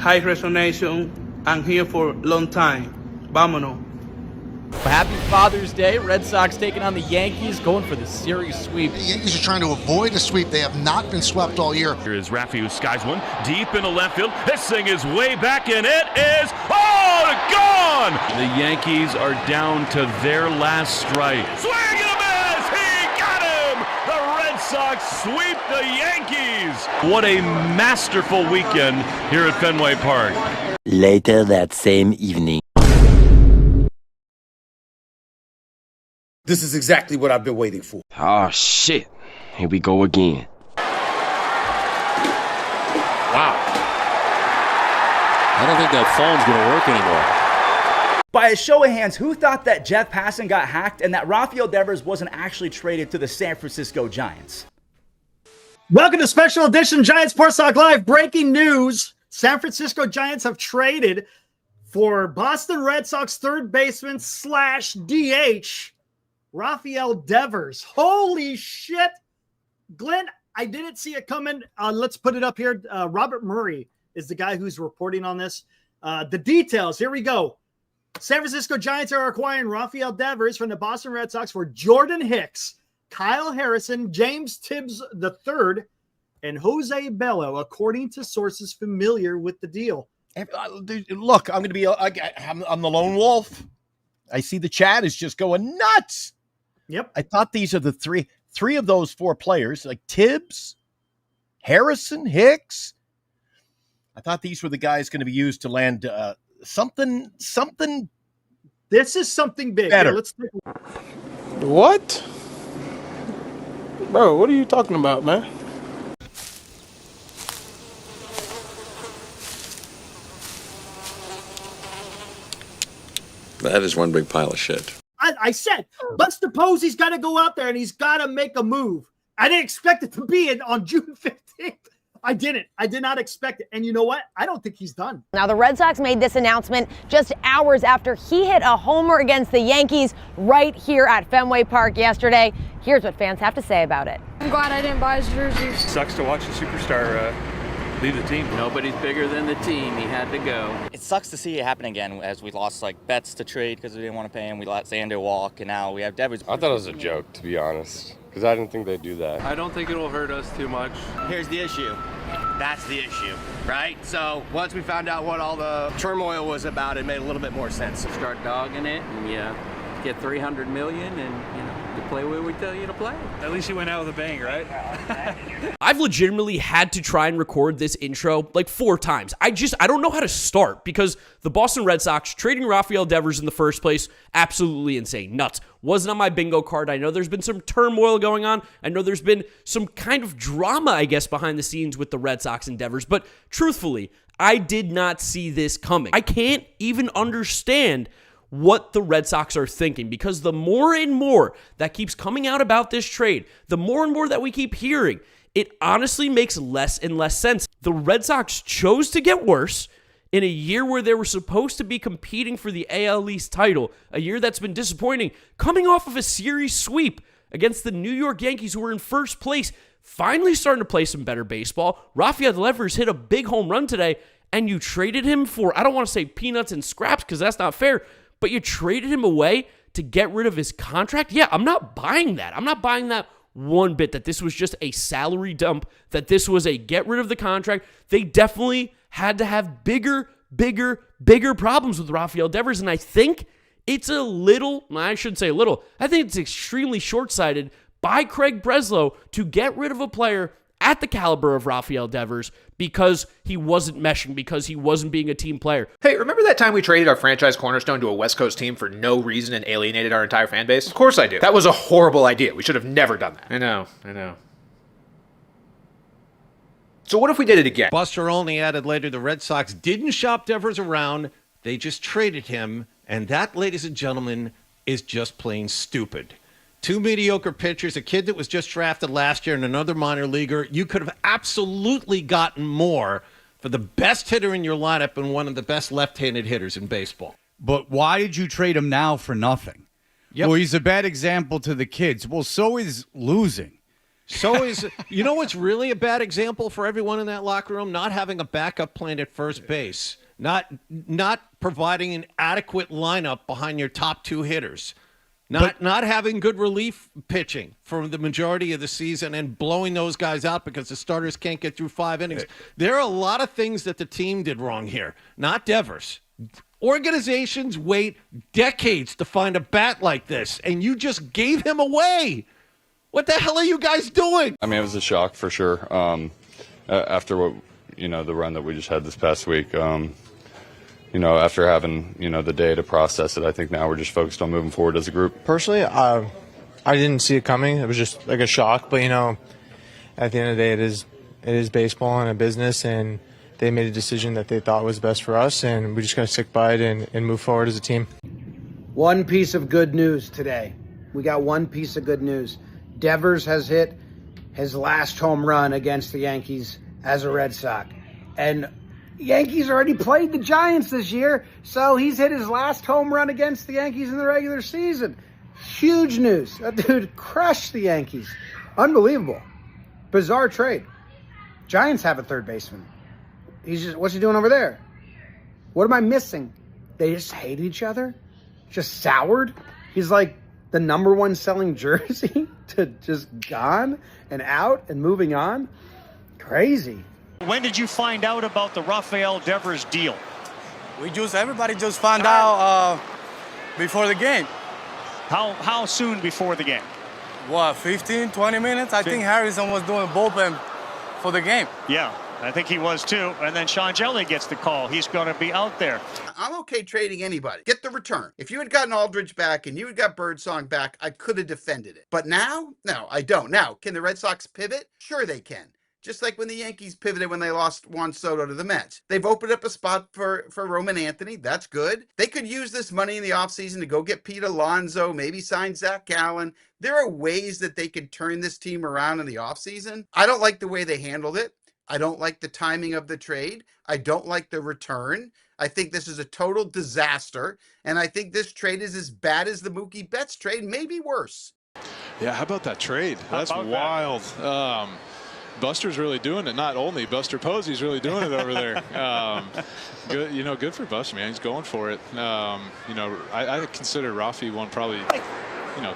high resonation. I'm here for a long time. Vámonos. Happy Father's Day. Red Sox taking on the Yankees, going for the series sweep. The Yankees are trying to avoid a sweep. They have not been swept all year. Here is Rafael, who skies one deep into left field. This thing is way back, and it is gone! The Yankees are down to their last strike. Swing and a miss! He got him! The Red Sox sweep the Yankees! What a masterful weekend here at Fenway Park. Later that same evening. This is exactly what I've been waiting for. Oh, shit. Here we go again. Wow. I don't think that phone's going to work anymore. By a show of hands, who thought that Jeff Passan got hacked and that Rafael Devers wasn't actually traded to the San Francisco Giants? Welcome to Special Edition Giants Sports Talk Live. Breaking news. San Francisco Giants have traded for Boston Red Sox third baseman / DH, Rafael Devers. Holy shit. Glenn, I didn't see it coming. Let's put it up here. Robert Murray is the guy who's reporting on this. The details, here we go. San Francisco Giants are acquiring Rafael Devers from the Boston Red Sox for Jordan Hicks, Kyle Harrison, James Tibbs III, and Jose Bello, according to sources familiar with the deal. Look, I'm going to be, I'm the lone wolf. I see the chat is just going nuts. Yep. I thought these are the three of those four players, like Tibbs, Harrison, Hicks. I thought these were the guys going to be used to land something. This is something big. Better. Here, let's take What? Bro, what are you talking about, man? That is one big pile of shit. I said, Buster Posey's got to go out there and he's got to make a move. I didn't expect it to be on June 15th. I didn't. I did not expect it. And you know what? I don't think he's done. Now, the Red Sox made this announcement just hours after he hit a homer against the Yankees right here at Fenway Park yesterday. Here's what fans have to say about it. I'm glad I didn't buy his jersey. Sucks to watch a superstar leave the team. Nobody's bigger than the team. He had to go. It sucks to see it happen again, as we lost like Betts to trade because we didn't want to pay him. We let Xander walk, and now we have Devers. I thought it was a joke, to be honest, because I didn't think they'd do that. I don't think it'll hurt us too much. Here's the issue. That's the issue, right? So once we found out what all the turmoil was about, it made a little bit more sense. Start dogging it, and get $300 million, and you play where we tell you to play. At least you went out with a bang, right? I've legitimately had to try and record this intro like 4 times. I don't know how to start because the Boston Red Sox trading Rafael Devers in the first place, absolutely insane. Nuts. Wasn't on my bingo card. I know there's been some turmoil going on. I know there's been some kind of drama, I guess, behind the scenes with the Red Sox and Devers. But truthfully, I did not see this coming. I can't even understand what the Red Sox are thinking, because the more and more that keeps coming out about this trade, the more and more that we keep hearing, it honestly makes less and less sense. The Red Sox chose to get worse in a year where they were supposed to be competing for the AL East title, a year that's been disappointing, coming off of a series sweep against the New York Yankees, who were in first place, finally starting to play some better baseball. Rafael Devers hit a big home run today, and you traded him for, I don't want to say peanuts and scraps because that's not fair, but you traded him away to get rid of his contract? Yeah, I'm not buying that. I'm not buying that one bit, that this was just a salary dump, that this was a get rid of the contract. They definitely had to have bigger problems with Rafael Devers, and I think it's a little, I shouldn't say a little, I think it's extremely short-sighted by Craig Breslow to get rid of a player at the caliber of Rafael Devers because he wasn't meshing, because he wasn't being a team player. Hey, remember that time we traded our franchise cornerstone to a West Coast team for no reason and alienated our entire fan base? Of course I do. That was a horrible idea. We should have never done that. I know. So what if we did it again? Buster only added later the Red Sox didn't shop Devers around. They just traded him. And that, ladies and gentlemen, is just plain stupid. 2 mediocre pitchers, a kid that was just drafted last year and another minor leaguer. You could have absolutely gotten more for the best hitter in your lineup and one of the best left-handed hitters in baseball. But why did you trade him now for nothing? Yep. Well, he's a bad example to the kids. Well, so is losing. So is, you know what's really a bad example for everyone in that locker room? Not having a backup plan at first base. Not providing an adequate lineup behind your top two hitters. Not having good relief pitching for the majority of the season and blowing those guys out because the starters can't get through 5 innings. There are a lot of things that the team did wrong here, not Devers. Organizations wait decades to find a bat like this, and you just gave him away. What the hell are you guys doing? I mean, it was a shock for sure. After what, the run that we just had this past week, after having, the day to process it, I think now we're just focused on moving forward as a group. Personally, I didn't see it coming. It was just like a shock. But, at the end of the day, it is baseball and a business, and they made a decision that they thought was best for us, and we just got to stick by it and move forward as a team. One piece of good news today. We got one piece of good news. Devers has hit his last home run against the Yankees as a Red Sox. And Yankees already played the Giants this year, so he's hit his last home run against the Yankees in the regular season. Huge news. That dude crushed the Yankees. Unbelievable. Bizarre trade. Giants have a third baseman. What's he doing over there? What am I missing? They just hate each other? Just soured? He's like the number one selling jersey to just gone and out and moving on? Crazy. When did you find out about the Rafael Devers deal? Everybody just found out before the game. How soon before the game? 15, 20 minutes? I think Harrison was doing bullpen for the game. Yeah, I think he was too. And then Sean Jelly gets the call. He's going to be out there. I'm okay trading anybody. Get the return. If you had gotten Aldridge back and you had got Birdsong back, I could have defended it. But now? No, I don't. Now, can the Red Sox pivot? Sure they can. Just like when the Yankees pivoted when they lost Juan Soto to the Mets. They've opened up a spot for Roman Anthony. That's good. They could use this money in the offseason to go get Pete Alonso, maybe sign Zach Gallen. There are ways that they could turn this team around in the offseason. I don't like the way they handled it. I don't like the timing of the trade. I don't like the return. I think this is a total disaster. And I think this trade is as bad as the Mookie Betts trade, maybe worse. Yeah, how about that trade? That's wild. Buster's really doing it. Not only Buster Posey's really doing it over there. Good, good for Buster, man. He's going for it. I consider Rafi one probably,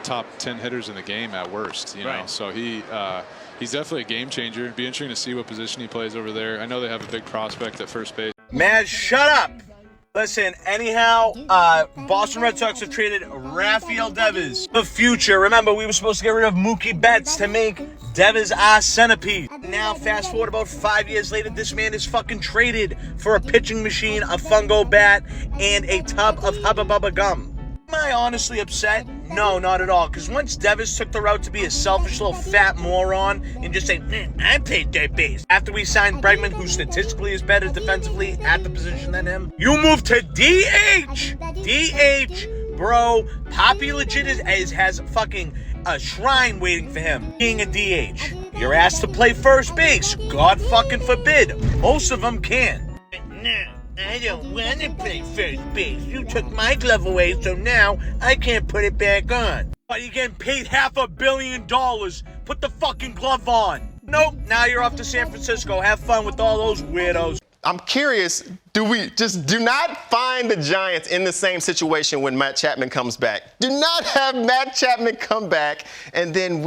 top 10 hitters in the game at worst. Right. So he's definitely a game changer. It'd be interesting to see what position he plays over there. I know they have a big prospect at first base. Man, shut up. Listen, anyhow, Boston Red Sox have traded Rafael Devers. The future. Remember, we were supposed to get rid of Mookie Betts to make Devers our centerpiece. Now, fast forward about 5 years later, this man is fucking traded for a pitching machine, a fungo bat, and a tub of Hubba Bubba gum. Am I honestly upset? No, not at all. Because once Devers took the route to be a selfish little fat moron and just say, I played third base. After we signed Bregman, who statistically is better defensively at the position than him, you move to DH. DH, bro. Poppy legit has fucking a shrine waiting for him being a DH. You're asked to play first base. God fucking forbid. Most of them can. I don't want to play first base. You took my glove away, so now I can't put it back on. But you're getting paid $500 million. Put the fucking glove on. Nope, now you're off to San Francisco. Have fun with all those weirdos. I'm curious, do not find the Giants in the same situation when Matt Chapman comes back. Do not have Matt Chapman come back, and then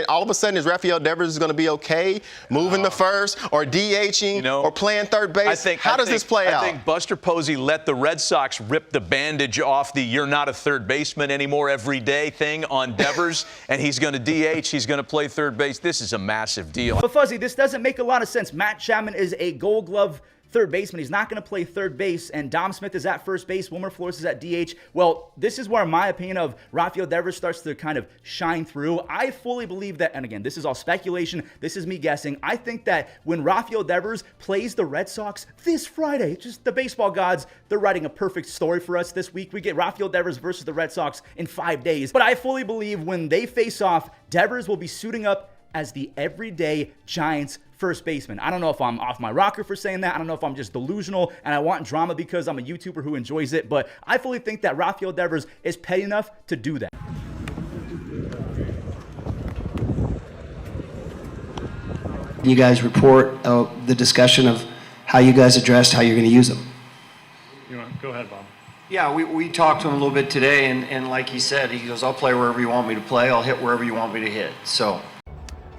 all of a sudden is Rafael Devers is going to be okay moving the first or DHing or playing third base? How does this play out? I think Buster Posey let the Red Sox rip the bandage off the "you're not a third baseman anymore every day" thing on Devers, and he's going to DH. He's going to play third base. This is a massive deal. But Fuzzy, this doesn't make a lot of sense. Matt Chapman is a Gold Glove third baseman. He's not going to play third base, and Dom Smith is at first base. Wilmer Flores is at DH. Well, this is where my opinion of Rafael Devers starts to kind of shine through. I fully believe that, and again, this is all speculation. This is me guessing. I think that when Rafael Devers plays the Red Sox this Friday, just the baseball gods, they're writing a perfect story for us this week. We get Rafael Devers versus the Red Sox in 5 days. But I fully believe when they face off, Devers will be suiting up as the everyday Giants first baseman. I don't know if I'm off my rocker for saying that. I don't know if I'm just delusional and I want drama because I'm a YouTuber who enjoys it, but I fully think that Rafael Devers is petty enough to do that. You guys report the discussion of how you guys addressed how you're going to use them. You want to go ahead, Bob? Yeah, we talked to him a little bit today, and like he said, he goes, I'll play wherever you want me to play. I'll hit wherever you want me to hit. So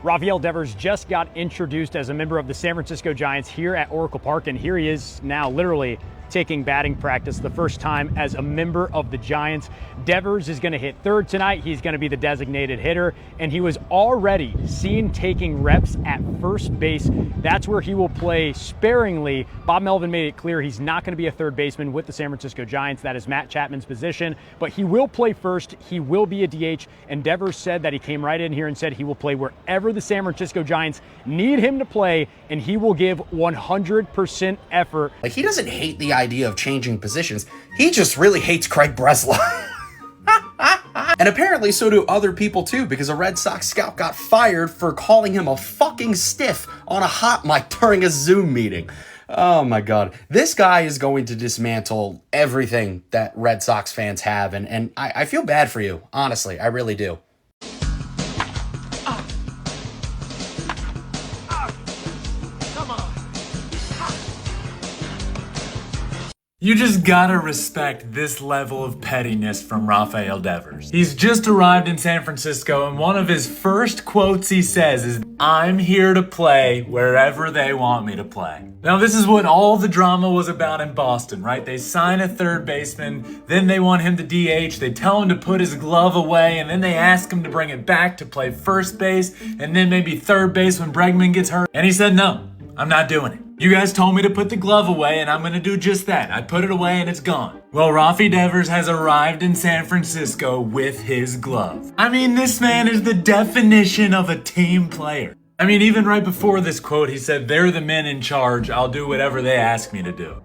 Rafael Devers just got introduced as a member of the San Francisco Giants here at Oracle Park, and here he is now literally taking batting practice the first time as a member of the Giants. Devers is going to hit third tonight. He's going to be the designated hitter, and he was already seen taking reps at first base. That's where he will play sparingly. Bob Melvin made it clear he's not going to be a third baseman with the San Francisco Giants. That is Matt Chapman's position, but he will play first. He will be a DH, and Devers said that he came right in here and said he will play wherever the San Francisco Giants need him to play, and he will give 100% effort. Like, he doesn't hate the idea of changing positions. He just really hates Craig Breslow. And apparently so do other people too, because a Red Sox scout got fired for calling him a fucking stiff on a hot mic during a Zoom meeting. Oh my God. This guy is going to dismantle everything that Red Sox fans have, and I feel bad for you. Honestly, I really do. You just gotta respect this level of pettiness from Rafael Devers. He's just arrived in San Francisco, and one of his first quotes he says is, "I'm here to play wherever they want me to play." Now, this is what all the drama was about in Boston, right? They sign a third baseman, then they want him to DH, they tell him to put his glove away, and then they ask him to bring it back to play first base, and then maybe third base when Bregman gets hurt. And he said, "No, I'm not doing it. You guys told me to put the glove away, and I'm going to do just that. I put it away, and it's gone." Well, Rafi Devers has arrived in San Francisco with his glove. I mean, this man is the definition of a team player. I mean, even right before this quote, he said, "They're the men in charge. I'll do whatever they ask me to do."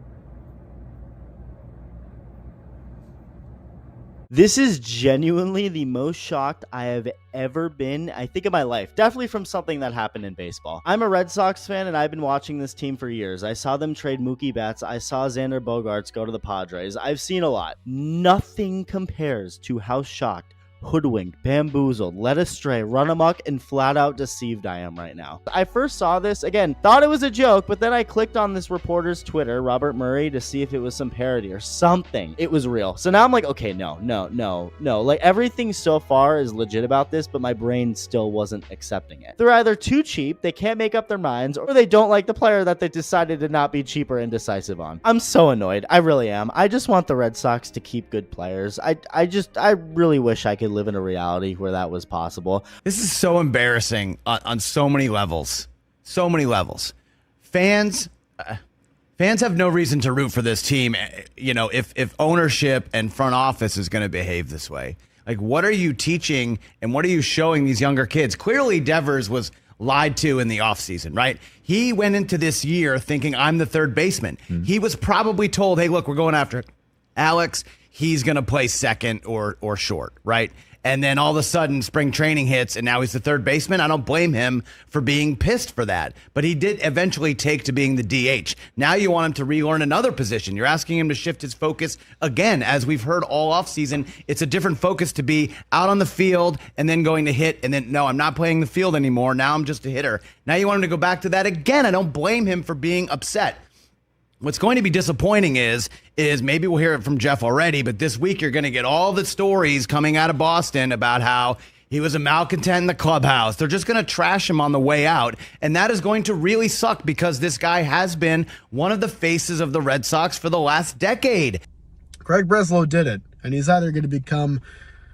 This is genuinely the most shocked I have ever been, I think, in my life. Definitely from something that happened in baseball. I'm a Red Sox fan, and I've been watching this team for years. I saw them trade Mookie Betts. I saw Xander Bogaerts go to the Padres. I've seen a lot. Nothing compares to how shocked, hoodwinked, bamboozled, led astray, run amok, and flat out deceived I am right now. I first saw this, again, thought it was a joke, but then I clicked on this reporter's Twitter, Robert Murray, to see if it was some parody or something. It was real. So now I'm like, okay, no. Like, everything so far is legit about this, but my brain still wasn't accepting it. They're either too cheap, they can't make up their minds, or they don't like the player that they decided to not be cheap or indecisive on. I'm so annoyed. I really am. I just want the Red Sox to keep good players. I really wish I could live in a reality where that was possible. This is so embarrassing on so many levels. So many levels. Fans have no reason to root for this team, you know, if ownership and front office is going to behave this way. Like, what are you teaching and what are you showing these younger kids? Clearly, Devers was lied to in the offseason, right? He went into this year thinking, I'm the third baseman. He was probably told, hey, look, we're going after Alex. He's going to play second or short, right? And then all of a sudden spring training hits and now he's the third baseman. I don't blame him for being pissed for that. But he did eventually take to being the DH. Now you want him to relearn another position. You're asking him to shift his focus again. As we've heard all offseason, it's a different focus to be out on the field and then going to hit. And then, no, I'm not playing the field anymore. Now I'm just a hitter. Now you want him to go back to that again. I don't blame him for being upset. What's going to be disappointing is maybe we'll hear it from Jeff already, but this week you're going to get all the stories coming out of Boston about how he was a malcontent in the clubhouse. They're just going to trash him on the way out, and that is going to really suck because this guy has been one of the faces of the Red Sox for the last decade. Craig Breslow did it, and he's either going to become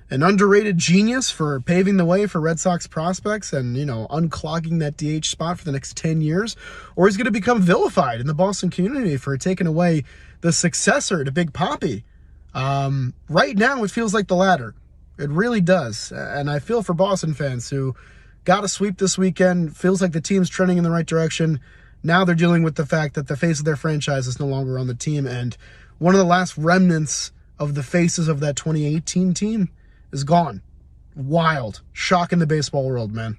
an underrated genius for paving the way for Red Sox prospects and, you know, unclogging that DH spot for the next 10 years, or he's going to become vilified in the Boston community for taking away the successor to Big Papi. Right now, it feels like the latter. It really does. And I feel for Boston fans who got a sweep this weekend. Feels like the team's trending in the right direction. Now they're dealing with the fact that the face of their franchise is no longer on the team. And one of the last remnants of the faces of that 2018 team is gone. Wild. Shock in the baseball world, man.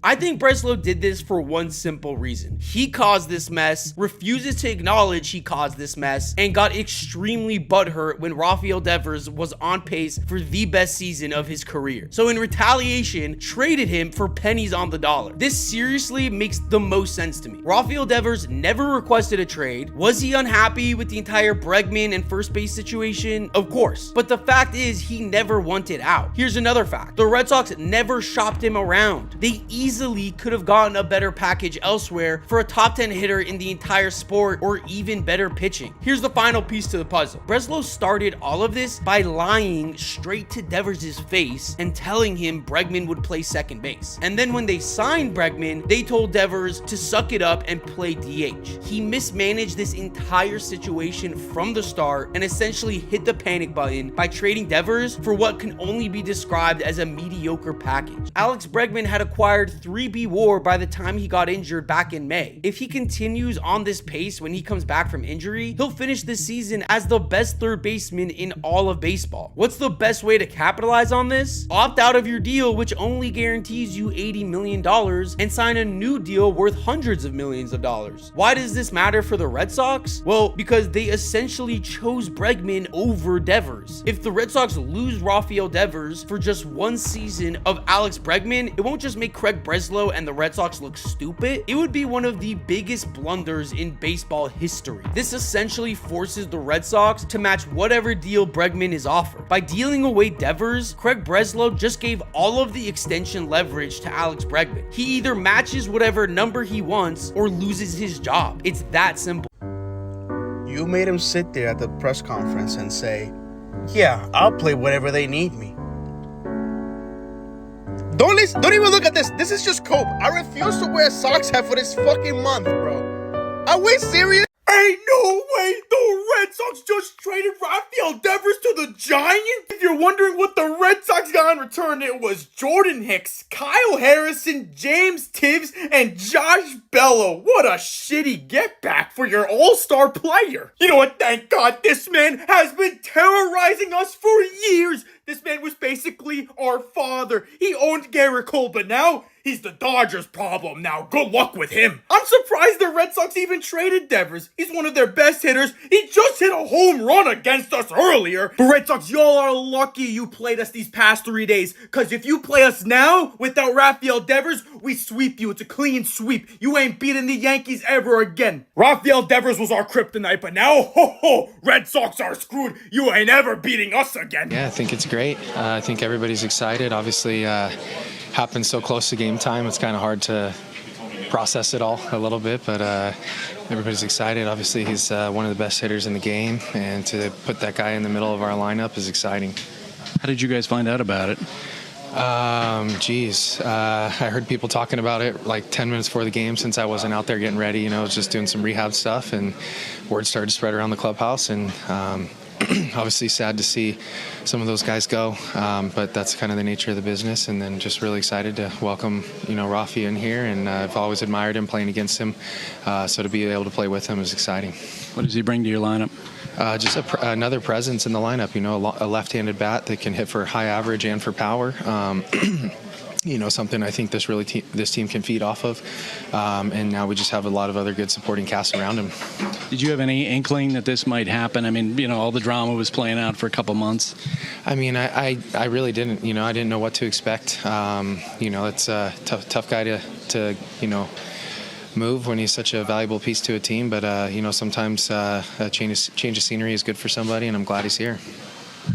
I think Breslow did this for one simple reason. He caused this mess, refuses to acknowledge he caused this mess, and got extremely butthurt when Rafael Devers was on pace for the best season of his career. So in retaliation, traded him for pennies on the dollar. This seriously makes the most sense to me. Rafael Devers never requested a trade. Was he unhappy with the entire Bregman and first base situation? Of course. But the fact is, he never wanted out. Here's another fact. The Red Sox never shopped him around. They easily could have gotten a better package elsewhere for a top 10 hitter in the entire sport, or even better pitching. Here's the final piece to the puzzle. Breslow started all of this by lying straight to Devers' face and telling him Bregman would play second base. And then when they signed Bregman, they told Devers to suck it up and play DH. He mismanaged this entire situation from the start and essentially hit the panic button by trading Devers for what can only be described as a mediocre package. Alex Bregman had acquired 3B WAR by the time he got injured back in May. If he continues on this pace when he comes back from injury, he'll finish this season as the best third baseman in all of baseball. What's the best way to capitalize on this? Opt out of your deal, which only guarantees you $80 million, and sign a new deal worth hundreds of millions of dollars. Why does this matter for the Red Sox? Well, because they essentially chose Bregman over Devers. If the Red Sox lose Rafael Devers for just one season of Alex Bregman, it won't just make Craig Breslow and the Red Sox look stupid, it would be one of the biggest blunders in baseball history. This essentially forces the Red Sox to match whatever deal Bregman is offered. By dealing away Devers, Craig Breslow just gave all of the extension leverage to Alex Bregman. He either matches whatever number he wants or loses his job. It's that simple. You made him sit there at the press conference and say, yeah, I'll play whatever they need me. Don't listen, don't even look at this. This is just cope. I refuse to wear a Sox hat for this fucking month, bro. Are we serious? Ain't no way the Red Sox just traded Rafael Devers to the Giants? If you're wondering what the Red Sox got in return, it was Jordan Hicks, Kyle Harrison, James Tibbs, and Josh Bello. What a shitty get back for your all-star player. You know what? Thank God this man has been terrorizing us for years. This man was basically our father. He owned Garrett Cole, but now he's the Dodgers' problem. Now, good luck with him. I'm surprised the Red Sox even traded Devers. He's one of their best hitters. He just hit a home run against us earlier. But Red Sox, y'all are lucky you played us these past 3 days. Because if you play us now without Rafael Devers, we sweep you. It's a clean sweep. You ain't beating the Yankees ever again. Rafael Devers was our kryptonite, but now, ho, Red Sox are screwed. You ain't ever beating us again. Yeah, I think it's great. I think everybody's excited. Obviously, happened so close to game time, it's kind of hard to process it all a little bit, but everybody's excited. Obviously, he's one of the best hitters in the game, and to put that guy in the middle of our lineup is exciting. How did you guys find out about it? I heard people talking about it like 10 minutes before the game since I wasn't out there getting ready. I was just doing some rehab stuff, and word started to spread around the clubhouse, and obviously sad to see some of those guys go, but that's kind of the nature of the business. And then just really excited to welcome, Rafi in here, and I've always admired him playing against him, so to be able to play with him is exciting. What does he bring to your lineup? Just another presence in the lineup, a left-handed bat that can hit for high average and for power. Something I think this team can feed off of, and now we just have a lot of other good supporting cast around him. Did you have any inkling that this might happen? I mean, all the drama was playing out for a couple months. I mean, I really didn't. I didn't know what to expect. It's a tough guy to move when he's such a valuable piece to a team. But sometimes a change of scenery is good for somebody, and I'm glad he's here.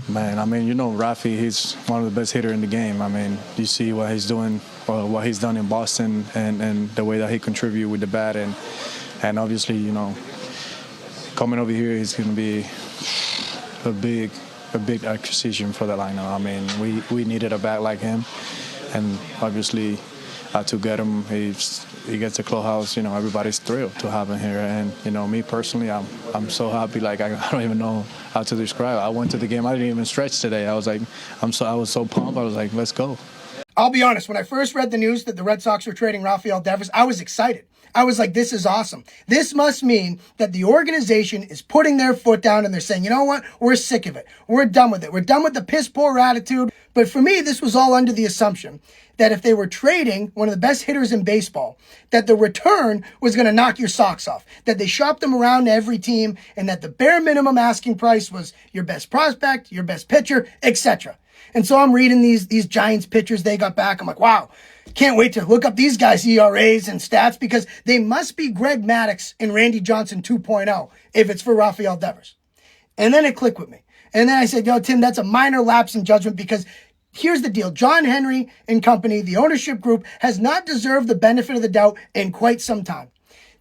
Man, Rafi, he's one of the best hitters in the game. I mean, you see what he's doing, or what he's done in Boston, and the way that he contributes with the bat, and obviously, coming over here, he's going to be a big acquisition for the lineup. I mean, we needed a bat like him, and obviously, to get him, he gets the clubhouse. Everybody's thrilled to have him here, and me personally, I'm so happy. Like I don't even know how to describe it. I went to the game. I didn't even stretch today. I was so pumped. I was like, let's go. I'll be honest, when I first read the news that the Red Sox were trading Rafael Devers, I was excited. I was like, this is awesome. This must mean that the organization is putting their foot down and they're saying, you know what? We're sick of it. We're done with it. We're done with the piss poor attitude. But for me, this was all under the assumption that if they were trading one of the best hitters in baseball, that the return was going to knock your socks off, that they shopped them around to every team, and that the bare minimum asking price was your best prospect, your best pitcher, etc. And so I'm reading these Giants pitchers they got back. I'm like, wow, can't wait to look up these guys' ERAs and stats because they must be Greg Maddux and Randy Johnson 2.0 if it's for Rafael Devers. And then it clicked with me. And then I said, yo, Tim, that's a minor lapse in judgment because here's the deal. John Henry and company, the ownership group, has not deserved the benefit of the doubt in quite some time.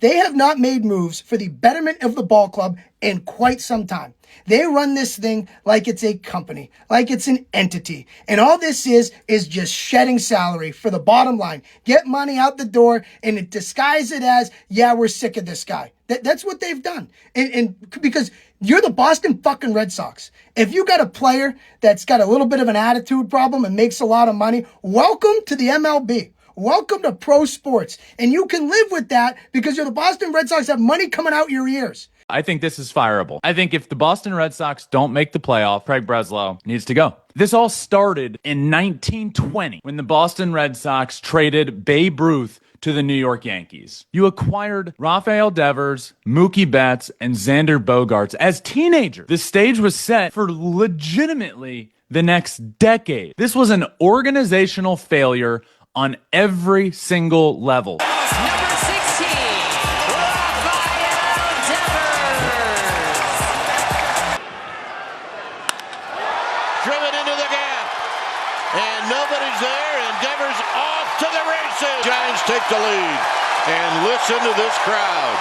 They have not made moves for the betterment of the ball club in quite some time. They run this thing like it's a company, like it's an entity. And all this is just shedding salary for the bottom line. Get money out the door and disguise it as, yeah, we're sick of this guy. That's what they've done. And because you're the Boston fucking Red Sox. If you got a player that's got a little bit of an attitude problem and makes a lot of money, welcome to the MLB. Welcome to pro sports. And you can live with that because you're the Boston Red Sox, have money coming out your ears. I think this is fireable. I think if the Boston Red Sox don't make the playoff, Craig Breslow needs to go. This all started in 1920 when the Boston Red Sox traded Babe Ruth to the New York Yankees. You acquired Rafael Devers, Mookie Betts, and Xander Bogaerts as teenagers. The stage was set for legitimately the next decade. This was an organizational failure on every single level. Number 16, Rafael Devers. Driven into the gap, and nobody's there, and Devers off to the races. Giants take the lead, and listen to this crowd.